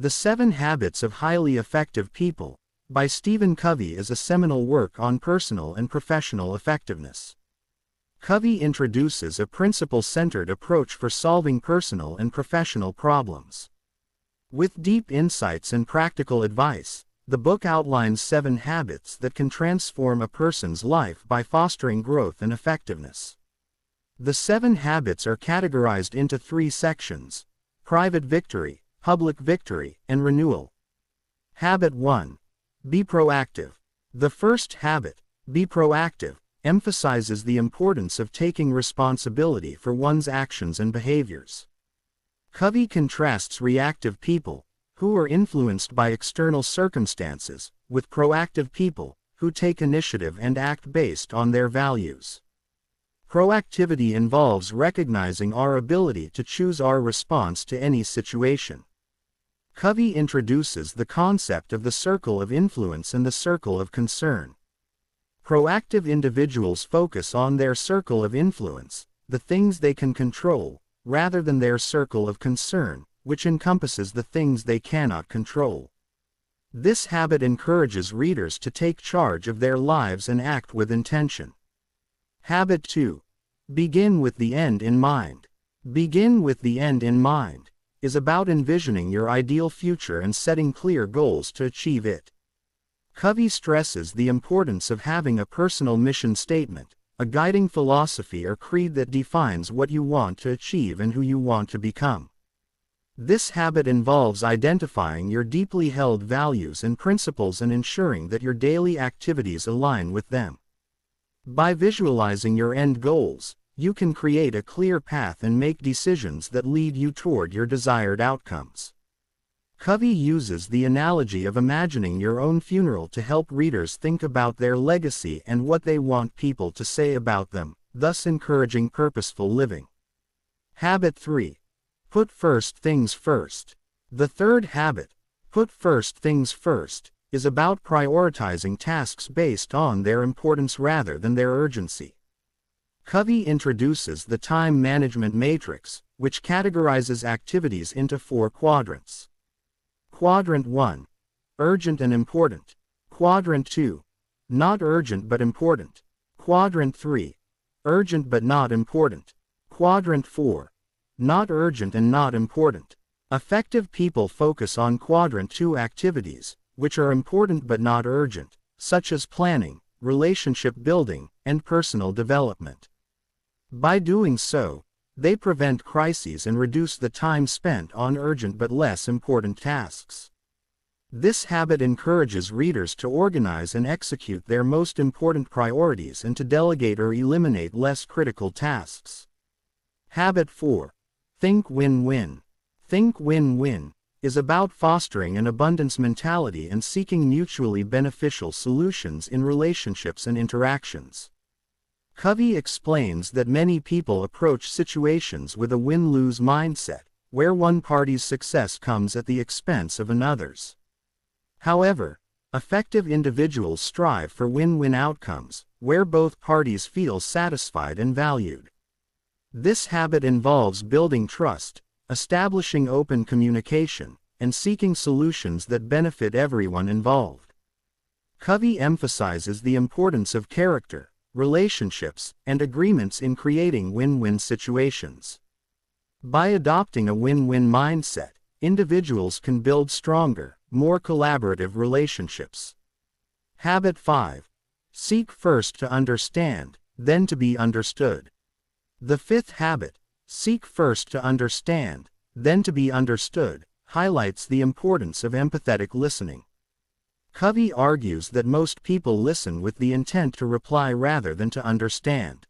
The 7 Habits of Highly Effective People, by Stephen Covey, is a seminal work on personal and professional effectiveness. Covey introduces a principle-centered approach for solving personal and professional problems. With deep insights and practical advice, the book outlines 7 habits that can transform a person's life by fostering growth and effectiveness. The 7 habits are categorized into 3 sections: private victory, public victory, and renewal. Habit 1. Be proactive. The first habit, be proactive, emphasizes the importance of taking responsibility for one's actions and behaviors. Covey contrasts reactive people, who are influenced by external circumstances, with proactive people, who take initiative and act based on their values. Proactivity involves recognizing our ability to choose our response to any situation. Covey introduces the concept of the circle of influence and the circle of concern. Proactive individuals focus on their circle of influence, the things they can control, rather than their circle of concern, which encompasses the things they cannot control. This habit encourages readers to take charge of their lives and act with intention. Habit 2. Begin with the end in mind. Begin with the end in mind is about envisioning your ideal future and setting clear goals to achieve it. Covey stresses the importance of having a personal mission statement, a guiding philosophy or creed that defines what you want to achieve and who you want to become. This habit involves identifying your deeply held values and principles and ensuring that your daily activities align with them. By visualizing your end goals, you can create a clear path and make decisions that lead you toward your desired outcomes. Covey uses the analogy of imagining your own funeral to help readers think about their legacy and what they want people to say about them, thus encouraging purposeful living. Habit 3. Put first things first. The third habit, put first things first, is about prioritizing tasks based on their importance rather than their urgency. Covey introduces the time management matrix, which categorizes activities into 4 quadrants. Quadrant 1. Urgent and important. Quadrant 2. Not urgent but important. Quadrant 3. Urgent but not important. Quadrant 4. Not urgent and not important. Effective people focus on Quadrant 2 activities, which are important but not urgent, such as planning, relationship building, and personal development. By doing so, they prevent crises and reduce the time spent on urgent but less important tasks. This habit encourages readers to organize and execute their most important priorities and to delegate or eliminate less critical tasks. Habit 4. Think win-win. Think win-win is about fostering an abundance mentality and seeking mutually beneficial solutions in relationships and interactions. Covey explains that many people approach situations with a win-lose mindset, where one party's success comes at the expense of another's. However, effective individuals strive for win-win outcomes, where both parties feel satisfied and valued. This habit involves building trust, establishing open communication, and seeking solutions that benefit everyone involved. Covey emphasizes the importance of character, relationships, and agreements in creating win-win situations. By adopting a win-win mindset, individuals can build stronger, more collaborative relationships. Habit 5. Seek first to understand, then to be understood. The 5th habit, seek first to understand, then to be understood, highlights the importance of empathetic listening. Covey argues that most people listen with the intent to reply rather than to understand.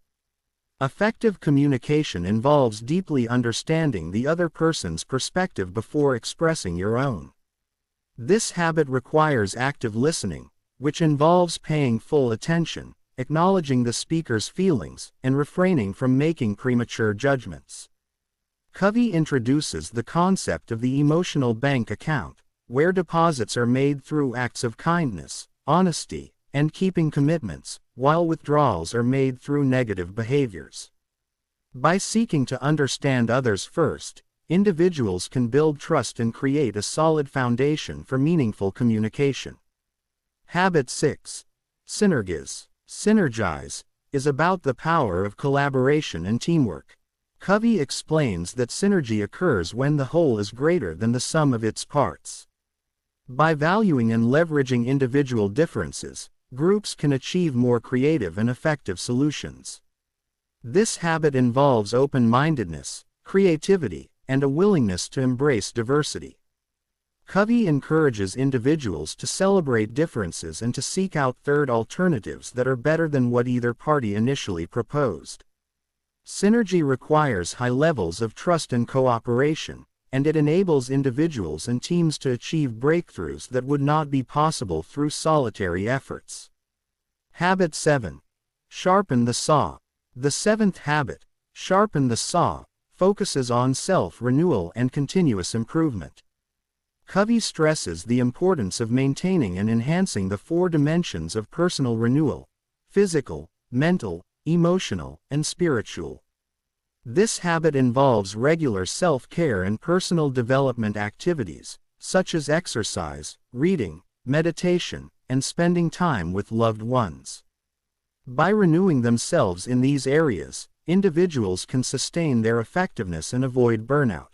Effective communication involves deeply understanding the other person's perspective before expressing your own. This habit requires active listening, which involves paying full attention, acknowledging the speaker's feelings, and refraining from making premature judgments. Covey introduces the concept of the emotional bank account, where deposits are made through acts of kindness, honesty, and keeping commitments, while withdrawals are made through negative behaviors. By seeking to understand others first, individuals can build trust and create a solid foundation for meaningful communication. Habit 6. Synergize is about the power of collaboration and teamwork. Covey explains that synergy occurs when the whole is greater than the sum of its parts. By valuing and leveraging individual differences, groups can achieve more creative and effective solutions. This habit involves open-mindedness, creativity, and a willingness to embrace diversity. Covey encourages individuals to celebrate differences and to seek out third alternatives that are better than what either party initially proposed. Synergy requires high levels of trust and cooperation, and it enables individuals and teams to achieve breakthroughs that would not be possible through solitary efforts. Habit 7. Sharpen the saw. The seventh habit, sharpen the saw, focuses on self-renewal and continuous improvement. Covey stresses the importance of maintaining and enhancing the four dimensions of personal renewal: physical, mental, emotional, and spiritual. This habit involves regular self-care and personal development activities, such as exercise, reading, meditation, and spending time with loved ones. By renewing themselves in these areas, individuals can sustain their effectiveness and avoid burnout.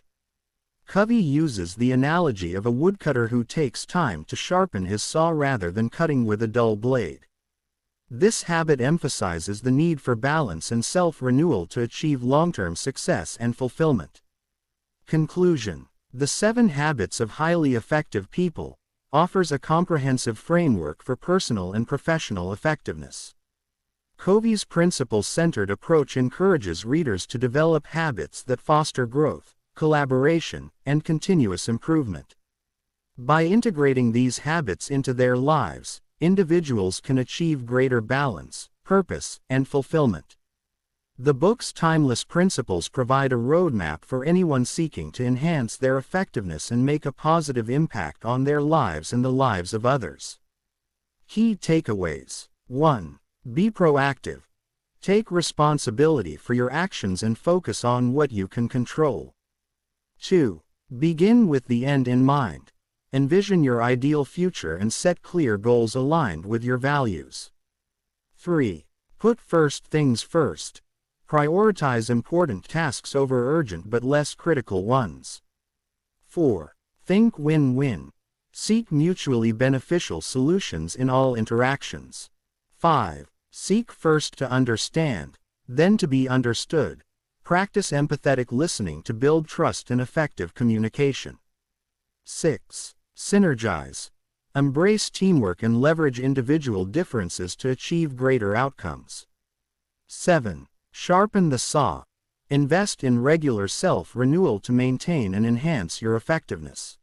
Covey uses the analogy of a woodcutter who takes time to sharpen his saw rather than cutting with a dull blade. This habit emphasizes the need for balance and self-renewal to achieve long-term success and fulfillment. Conclusion: The 7 Habits of Highly Effective People offers a comprehensive framework for personal and professional effectiveness. Covey's principle-centered approach encourages readers to develop habits that foster growth, collaboration, and continuous improvement. By integrating these habits into their lives, individuals can achieve greater balance, purpose, and fulfillment. The book's timeless principles provide a roadmap for anyone seeking to enhance their effectiveness and make a positive impact on their lives and the lives of others. Key takeaways: 1. Be proactive. Take responsibility for your actions and focus on what you can control. 2. Begin with the end in mind. Envision your ideal future and set clear goals aligned with your values. 3. Put first things first. Prioritize important tasks over urgent but less critical ones. 4. Think win-win. Seek mutually beneficial solutions in all interactions. 5. Seek first to understand, then to be understood. Practice empathetic listening to build trust and effective communication. 6. Synergize. Embrace teamwork and leverage individual differences to achieve greater outcomes. 7. Sharpen the saw. Invest in regular self-renewal to maintain and enhance your effectiveness.